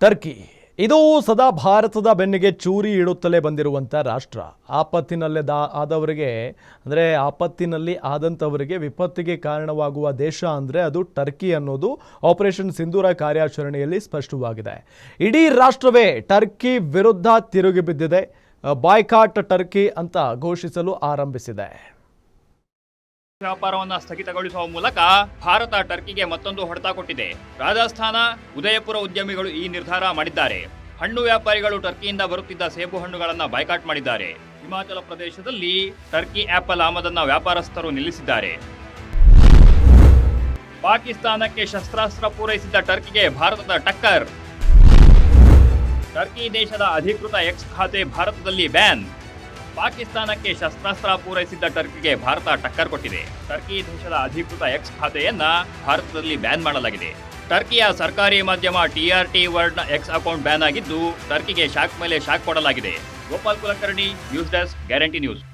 Turkey ಇದು ಸದಾ ಭಾರತದ ಬೆನ್ನಿಗೆ ಚೂರಿ ಇಡುತ್ತಲೇ ಬಂದಿರುವಂಥ ರಾಷ್ಟ್ರ. ಆಪತ್ತಿನಲ್ಲಿ ಆದಂಥವರಿಗೆ ವಿಪತ್ತಿಗೆ ಕಾರಣವಾಗುವ ದೇಶ ಅಂದರೆ ಅದು ಟರ್ಕಿ ಅನ್ನೋದು ಆಪರೇಷನ್ ಸಿಂಧೂರ ಕಾರ್ಯಾಚರಣೆಯಲ್ಲಿ ಸ್ಪಷ್ಟವಾಗಿದೆ. ಇಡೀ ರಾಷ್ಟ್ರವೇ ಟರ್ಕಿ ವಿರುದ್ಧ ತಿರುಗಿ ಬಿದ್ದಿದೆ. ಬಾಯ್ಕಾಟ್ ಟರ್ಕಿ ಅಂತ ಘೋಷಿಸಲು ಆರಂಭಿಸಿದೆ. ವ್ಯಾಪಾರವನ್ನು ಸ್ಥಗಿತಗೊಳಿಸುವ ಮೂಲಕ ಭಾರತ ಟರ್ಕಿಗೆ ಮತ್ತೊಂದು ಹೊಡೆತ ಕೊಟ್ಟಿದೆ. ರಾಜಸ್ಥಾನ, ಉದಯಪುರ ಉದ್ಯಮಿಗಳು ಈ ನಿರ್ಧಾರ ಮಾಡಿದ್ದಾರೆ. ಹಣ್ಣು ವ್ಯಾಪಾರಿಗಳು ಟರ್ಕಿಯಿಂದ ಬರುತ್ತಿದ್ದ ಸೇಬು ಹಣ್ಣುಗಳನ್ನು ಬಾಯ್ಕಾಟ್ ಮಾಡಿದ್ದಾರೆ. ಹಿಮಾಚಲ ಪ್ರದೇಶದಲ್ಲಿ ಟರ್ಕಿ ಆಪಲ್ ಆಮದನ್ನ ವ್ಯಾಪಾರಸ್ಥರು ನಿಲ್ಲಿಸಿದ್ದಾರೆ. ಪಾಕಿಸ್ತಾನಕ್ಕೆ ಶಸ್ತ್ರಾಸ್ತ್ರ ಪೂರೈಸಿದ್ದ ಟರ್ಕಿಗೆ ಭಾರತದ ಟಕ್ಕರ್. ಟರ್ಕಿ ದೇಶದ ಅಧಿಕೃತ ಎಕ್ಸ್ ಖಾತೆ ಭಾರತದಲ್ಲಿ ಬ್ಯಾನ್. ಪಾಕಿಸ್ತಾನಕ್ಕೆ ಶಸ್ತ್ರಾಸ್ತ್ರ ಪೂರೈಸಿದ್ದ ಟರ್ಕಿಗೆ ಭಾರತ ಟಕ್ಕರ್ ಕೊಟ್ಟಿದೆ. ಟರ್ಕಿ ದೇಶದ ಅಧಿಕೃತ ಎಕ್ಸ್ ಖಾತೆಯನ್ನ ಭಾರತದಲ್ಲಿ ಬ್ಯಾನ್ ಮಾಡಲಾಗಿದೆ. ಟರ್ಕಿಯ ಸರ್ಕಾರಿ ಮಾಧ್ಯಮ TRT ವರ್ಡ್ನ ಎಕ್ಸ್ ಅಕೌಂಟ್ ಬ್ಯಾನ್ ಆಗಿದ್ದು, ಟರ್ಕಿಗೆ ಶಾಕ್ ಮೇಲೆ ಶಾಕ್ ಕೊಡಲಾಗಿದೆ. Gopal Kulkarni, news desk, guarantee news.